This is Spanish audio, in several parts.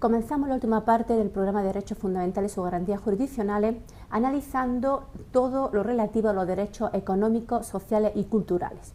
Comenzamos la última parte del programa de Derechos Fundamentales o Garantías Jurisdiccionales analizando todo lo relativo a los derechos económicos, sociales y culturales.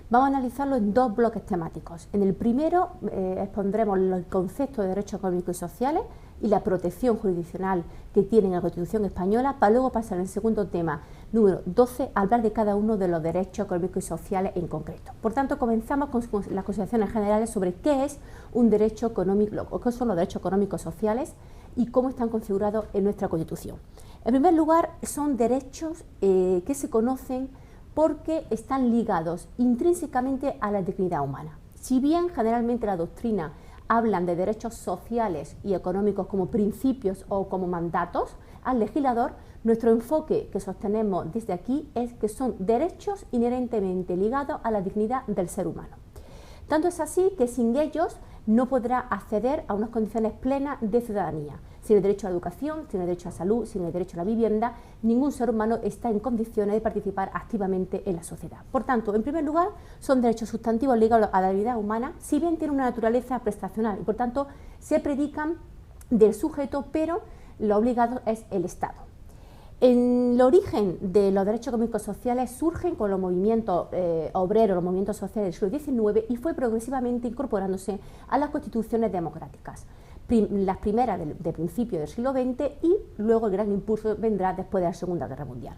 Vamos a analizarlo en dos bloques temáticos. En el primero expondremos los conceptos de derechos económicos y sociales y la protección jurisdiccional que tiene la Constitución española, para luego pasar al segundo tema, número 12, a hablar de cada uno de los derechos económicos y sociales en concreto. Por tanto, comenzamos con las consideraciones generales sobre qué es un derecho económico, o qué son los derechos económicos y sociales y cómo están configurados en nuestra Constitución. En primer lugar, son derechos que se conocen porque están ligados intrínsecamente a la dignidad humana. Si bien generalmente la doctrina hablan de derechos sociales y económicos como principios o como mandatos al legislador, nuestro enfoque que sostenemos desde aquí es que son derechos inherentemente ligados a la dignidad del ser humano. Tanto es así que sin ellos no podrá acceder a unas condiciones plenas de ciudadanía. Sin el derecho a la educación, sin el derecho a la salud, sin el derecho a la vivienda, ningún ser humano está en condiciones de participar activamente en la sociedad. Por tanto, en primer lugar, son derechos sustantivos ligados a la dignidad humana, si bien tienen una naturaleza prestacional y por tanto se predican del sujeto, pero lo obligado es el Estado. En el origen de los derechos económicos sociales surgen con los movimientos obreros, los movimientos sociales del siglo XIX y fue progresivamente incorporándose a las constituciones democráticas. Las primeras de principios del siglo XX y luego el gran impulso vendrá después de la Segunda Guerra Mundial.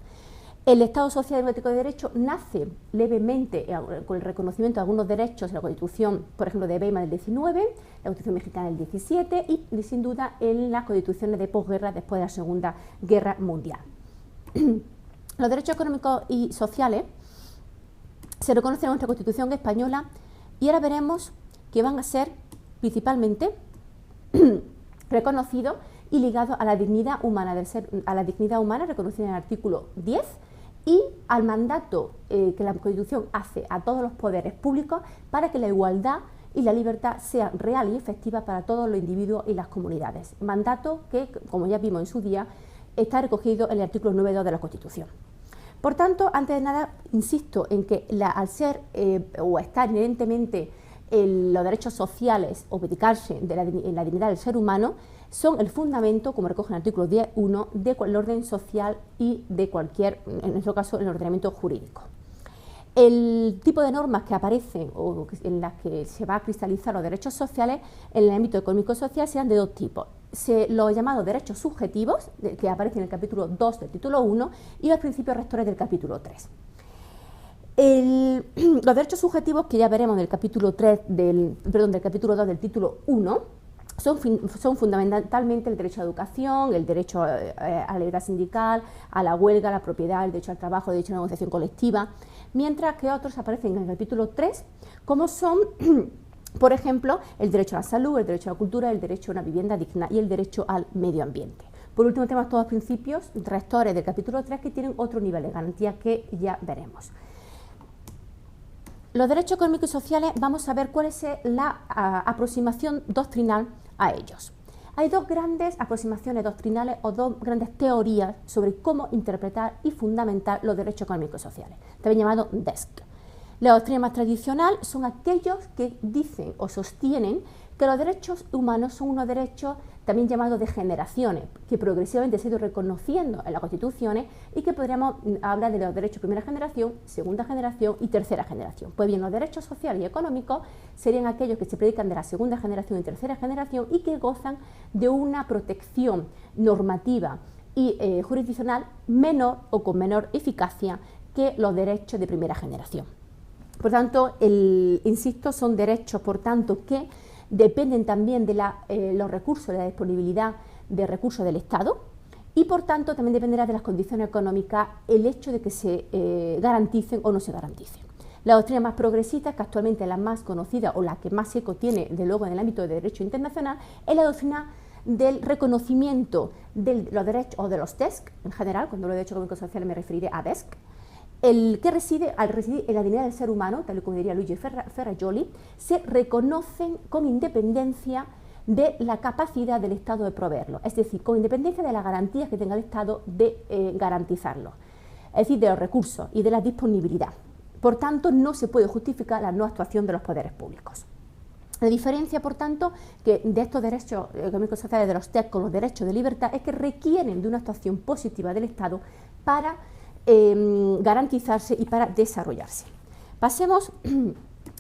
El Estado Social y Democrático de Derecho nace levemente con el reconocimiento de algunos derechos en la Constitución, por ejemplo, de Weimar del XIX, la Constitución Mexicana del XVII y, sin duda, en las constituciones de posguerra después de la Segunda Guerra Mundial. Los derechos económicos y sociales se reconocen en nuestra Constitución española y ahora veremos que van a ser principalmente reconocidos y ligados a la dignidad humana del ser, a la dignidad humana reconocida en el artículo 10 y al mandato que la Constitución hace a todos los poderes públicos para que la igualdad y la libertad sean real y efectiva para todos los individuos y las comunidades. Mandato que, como ya vimos en su día, está recogido en el artículo 9.2 de la Constitución. Por tanto, antes de nada, insisto en que al ser o estar inherentemente los derechos sociales o predicarse en la dignidad del ser humano son el fundamento, como recoge el artículo 10.1, del orden social y de cualquier, en nuestro caso, el ordenamiento jurídico. El tipo de normas que aparecen o en las que se va a cristalizar los derechos sociales en el ámbito económico-social serán de dos tipos. Los llamados derechos subjetivos, que aparecen en el capítulo 2 del título 1, y los principios rectores del capítulo 3. Los derechos subjetivos, que ya veremos en el capítulo 3 del capítulo 2 del título 1, son fundamentalmente el derecho a la educación, el derecho a la libertad sindical, a la huelga, a la propiedad, el derecho al trabajo, el derecho a la negociación colectiva, mientras que otros aparecen en el capítulo 3, como son, por ejemplo, el derecho a la salud, el derecho a la cultura, el derecho a una vivienda digna y el derecho al medio ambiente. Por último, tenemos todos los principios rectores del capítulo 3 que tienen otro nivel de garantía que ya veremos. Los derechos económicos y sociales, vamos a ver cuál es la aproximación doctrinal a ellos. Hay dos grandes aproximaciones doctrinales o dos grandes teorías sobre cómo interpretar y fundamentar los derechos económicos y sociales, también llamado DESC. La doctrina más tradicional son aquellos que dicen o sostienen que los derechos humanos son unos derechos también llamados de generaciones, que progresivamente se han ido reconociendo en las constituciones y que podríamos hablar de los derechos de primera generación, segunda generación y tercera generación. Pues bien, los derechos sociales y económicos serían aquellos que se predican de la segunda generación y tercera generación y que gozan de una protección normativa y jurisdiccional menor o con menor eficacia que los derechos de primera generación. Por tanto, insisto, son derechos, por tanto, que dependen también de los recursos, de la disponibilidad de recursos del Estado y por tanto también dependerá de las condiciones económicas el hecho de que se garanticen o no se garanticen. La doctrina más progresista, que actualmente es la más conocida o la que más eco tiene de luego en el ámbito de derecho internacional, es la doctrina del reconocimiento de los derechos o de los DESC en general. Cuando hablo de derechos económicos sociales me referiré a DESC, el que al residir en la dignidad del ser humano, tal y como diría Luigi Ferrajoli, se reconocen con independencia de la capacidad del Estado de proveerlo, es decir, con independencia de las garantías que tenga el Estado de garantizarlo, es decir, de los recursos y de la disponibilidad. Por tanto, no se puede justificar la no actuación de los poderes públicos. La diferencia, por tanto, que de estos derechos económicos y sociales de los TEC con los derechos de libertad es que requieren de una actuación positiva del Estado para garantizarse y para desarrollarse. Pasemos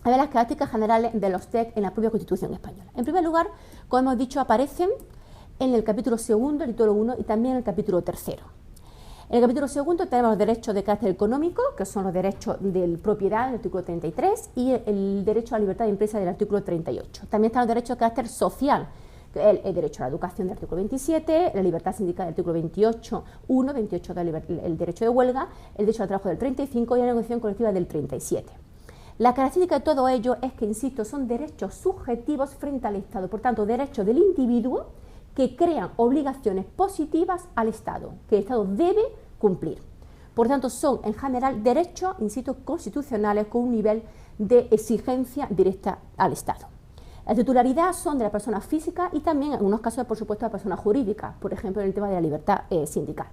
a ver las características generales de los TEC en la propia Constitución española. En primer lugar, como hemos dicho, aparecen en el capítulo segundo, el título 1 y también en el capítulo tercero. En el capítulo segundo tenemos los derechos de carácter económico, que son los derechos de propiedad, en el artículo 33, y el derecho a la libertad de empresa del artículo 38. También están los derechos de carácter social, el derecho a la educación del artículo 27, la libertad sindical del artículo 28, 1, 28 el derecho de huelga, el derecho al trabajo del 35 y la negociación colectiva del 37. La característica de todo ello es que, insisto, son derechos subjetivos frente al Estado, por tanto, derechos del individuo que crean obligaciones positivas al Estado, que el Estado debe cumplir. Por tanto, son en general derechos, insisto, constitucionales con un nivel de exigencia directa al Estado. La titularidad son de la persona física y también, en algunos casos, por supuesto, de la persona jurídica, por ejemplo, en el tema de la libertad sindical.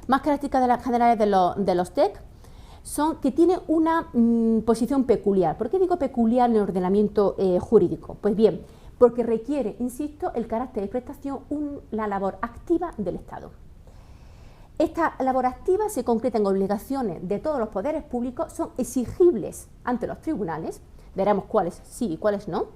Más características generales de los TEC son que tienen una posición peculiar. ¿Por qué digo peculiar en el ordenamiento jurídico? Pues bien, porque requiere, insisto, el carácter de prestación, la labor activa del Estado. Esta labor activa se concreta en obligaciones de todos los poderes públicos, son exigibles ante los tribunales, veremos cuáles sí y cuáles no,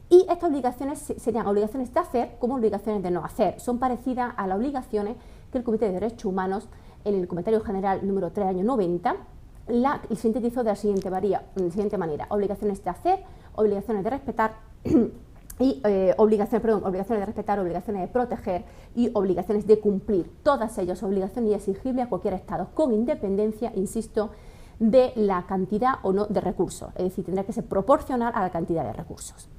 y estas obligaciones serían obligaciones de hacer como obligaciones de no hacer. Son parecidas a las obligaciones que el Comité de Derechos Humanos, en el Comentario General número 3, año 90, la sintetizó de la siguiente manera: obligaciones de hacer, obligaciones de respetar y obligaciones de respetar, obligaciones de proteger y obligaciones de cumplir. Todas ellas obligaciones exigibles a cualquier Estado, con independencia, insisto, de la cantidad o no de recursos, es decir, tendrá que ser proporcional a la cantidad de recursos.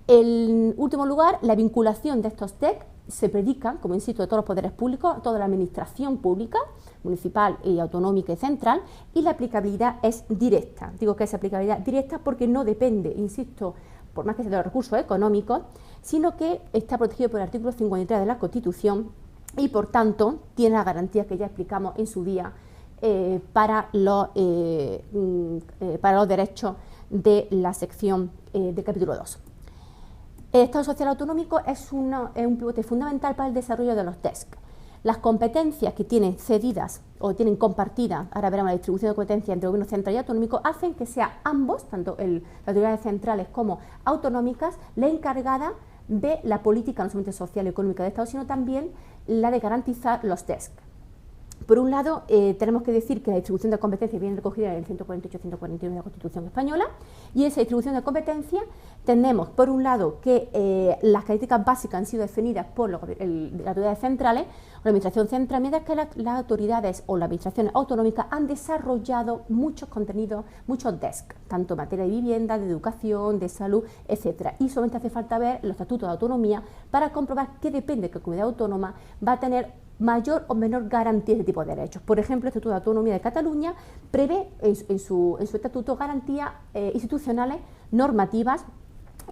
En último lugar, la vinculación de estos TEC se predica, como insisto, de todos los poderes públicos, toda la administración pública, municipal y autonómica y central, y la aplicabilidad es directa. Digo que es aplicabilidad directa porque no depende, insisto, por más que sea de los recursos económicos, sino que está protegido por el artículo 53 de la Constitución y, por tanto, tiene la garantía que ya explicamos en su día para los derechos de la sección del capítulo 2. El Estado Social Autonómico es un pivote fundamental para el desarrollo de los TEC. Las competencias que tienen cedidas o tienen compartidas, ahora veremos la distribución de competencias entre el gobierno central y autonómico, hacen que sea ambos, tanto las autoridades centrales como autonómicas, la encargada de la política no solamente social y económica del Estado, sino también la de garantizar los TEC. Por un lado, tenemos que decir que la distribución de competencias viene recogida en el 148-141 de la Constitución Española, y esa distribución de competencias tenemos, por un lado, que las características básicas han sido definidas por las autoridades centrales o la Administración central, mientras que las autoridades o las administraciones autonómicas han desarrollado muchos contenidos, muchos DESC, tanto en materia de vivienda, de educación, de salud, etc. Y solamente hace falta ver los estatutos de autonomía para comprobar qué depende de qué comunidad autónoma va a tener mayor o menor garantía de tipo de derechos. Por ejemplo, el Estatuto de Autonomía de Cataluña prevé en su estatuto garantías institucionales, normativas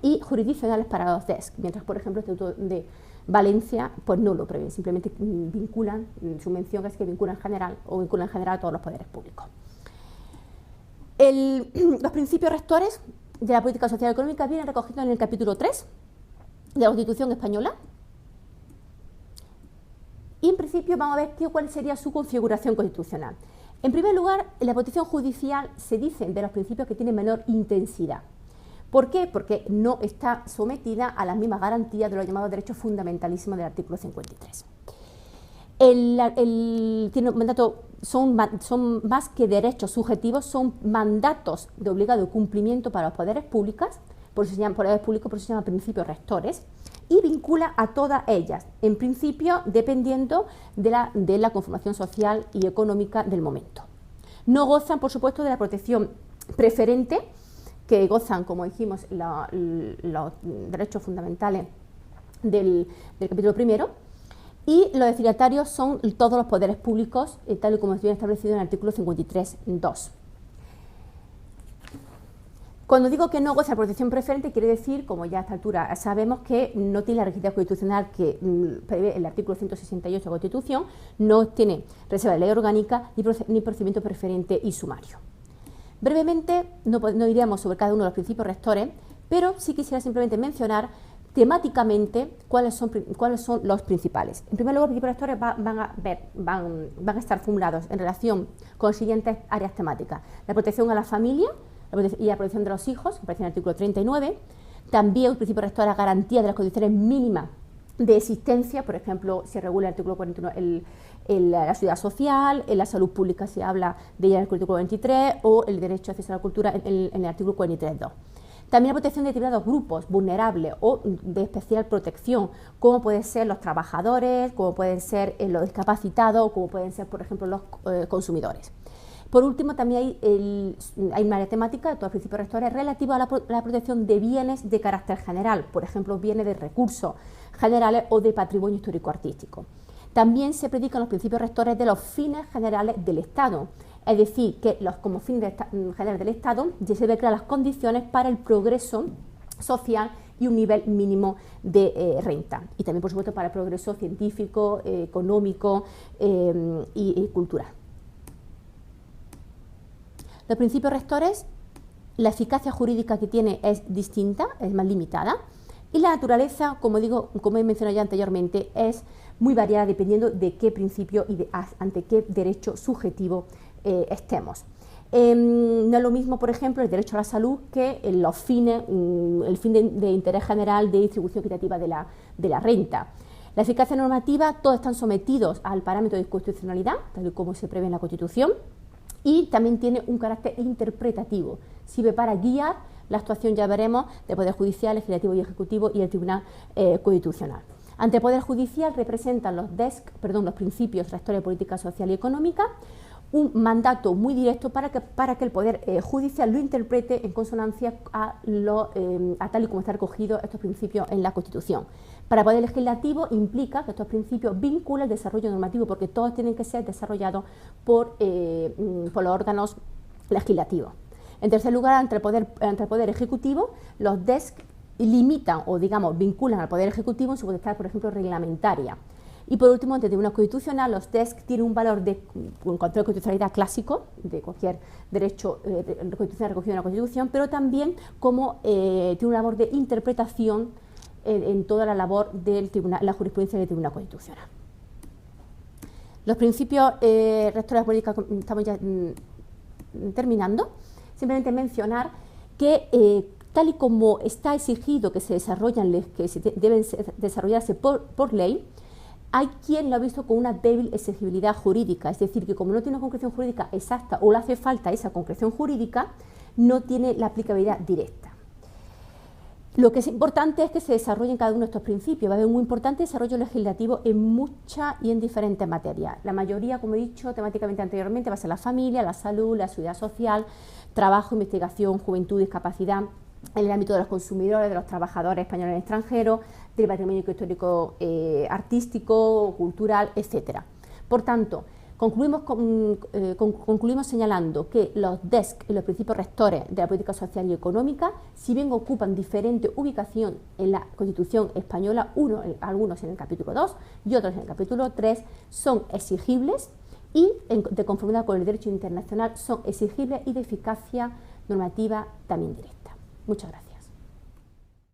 y jurisdiccionales para los DESC, mientras, por ejemplo, el Estatuto de Valencia pues no lo prevé, simplemente vinculan, su mención es que vinculan en general a todos los poderes públicos. Los principios rectores de la política social y económica vienen recogidos en el capítulo 3 de la Constitución Española. Y en principio vamos a ver cuál sería su configuración constitucional. En primer lugar, en la protección judicial se dice de los principios que tienen menor intensidad. ¿Por qué? Porque no está sometida a las mismas garantías de los llamados derechos fundamentalísimos del artículo 53. Tiene un mandato, son más que derechos subjetivos, son mandatos de obligado cumplimiento para los poderes públicos, por eso se llama principios rectores, y vincula a todas ellas, en principio dependiendo de la conformación social y económica del momento. No gozan, por supuesto, de la protección preferente, que gozan, como dijimos, los derechos fundamentales del capítulo primero, y los destinatarios son todos los poderes públicos, tal y como viene establecido en el artículo 53.2. Cuando digo que no goza de protección preferente, quiere decir, como ya a esta altura sabemos, que no tiene la rigidez constitucional que prevé el artículo 168 de la Constitución, no tiene reserva de ley orgánica ni procedimiento preferente y sumario. Brevemente, no iríamos sobre cada uno de los principios rectores, pero sí quisiera simplemente mencionar temáticamente cuáles son los principales. En primer lugar, los principios rectores van a estar formulados en relación con las siguientes áreas temáticas: la protección a la familia y la protección de los hijos, que aparece en el artículo 39. También el principio rector a garantía de las condiciones mínimas de existencia, por ejemplo, se regula el artículo 41 la seguridad social, en la salud pública se habla de ella en el artículo 23, o el derecho a acceso a la cultura en el artículo 43.2. También la protección de determinados grupos vulnerables o de especial protección, como pueden ser los trabajadores, como pueden ser los discapacitados, como pueden ser, por ejemplo, los consumidores. Por último, también hay una área temática de todos los principios rectores relativa a la protección de bienes de carácter general, por ejemplo, bienes de recursos generales o de patrimonio histórico-artístico. También se predican los principios rectores de los fines generales del Estado, es decir, que como fines generales del Estado ya se deben crear las condiciones para el progreso social y un nivel mínimo de renta, y también, por supuesto, para el progreso científico, económico y cultural. Los principios rectores, la eficacia jurídica que tiene es distinta, es más limitada, y la naturaleza, como he mencionado ya anteriormente, es muy variada dependiendo de qué principio y ante qué derecho subjetivo estemos. No es lo mismo, por ejemplo, el derecho a la salud que los fines, el fin de interés general de distribución equitativa de la renta. La eficacia normativa, todos están sometidos al parámetro de constitucionalidad, tal y como se prevé en la Constitución, y también tiene un carácter interpretativo, sirve para guiar la actuación, ya veremos, del Poder Judicial, Legislativo y Ejecutivo y el Tribunal Constitucional. Ante el Poder Judicial representan los principios rectores de política social y económica, un mandato muy directo para que el Poder Judicial lo interprete en consonancia a tal y como está recogido estos principios en la Constitución. Para el Poder Legislativo implica que estos principios vinculan el desarrollo normativo, porque todos tienen que ser desarrollados por los órganos legislativos. En tercer lugar, ante el Poder Ejecutivo, los DESC limitan o, vinculan al Poder Ejecutivo en su potestad, por ejemplo, reglamentaria. Y por último, ante el Tribunal Constitucional, los DESC tienen un valor de control de constitucionalidad clásico, de cualquier derecho constitucional recogido en la Constitución, pero también como tiene una labor de interpretación en toda la labor del tribunal, la jurisprudencia del Tribunal Constitucional. Los principios rectores de política, estamos ya terminando. Simplemente mencionar que tal y como está exigido que se deben desarrollarse por ley, hay quien lo ha visto con una débil exigibilidad jurídica, es decir, que como no tiene una concreción jurídica exacta o le hace falta esa concreción jurídica, no tiene la aplicabilidad directa. Lo que es importante es que se desarrollen cada uno de estos principios. Va a haber un muy importante desarrollo legislativo en muchas y en diferentes materias. La mayoría, como he dicho temáticamente anteriormente, va a ser la familia, la salud, la seguridad social, trabajo, investigación, juventud, discapacidad, en el ámbito de los consumidores, de los trabajadores españoles en el extranjero, del patrimonio histórico, artístico, cultural, etc. Por tanto, concluimos señalando que los DESC y los principios rectores de la política social y económica, si bien ocupan diferente ubicación en la Constitución española, algunos en el capítulo 2 y otros en el capítulo 3, son exigibles y, de conformidad con el derecho internacional, son exigibles y de eficacia normativa también directa. Muchas gracias.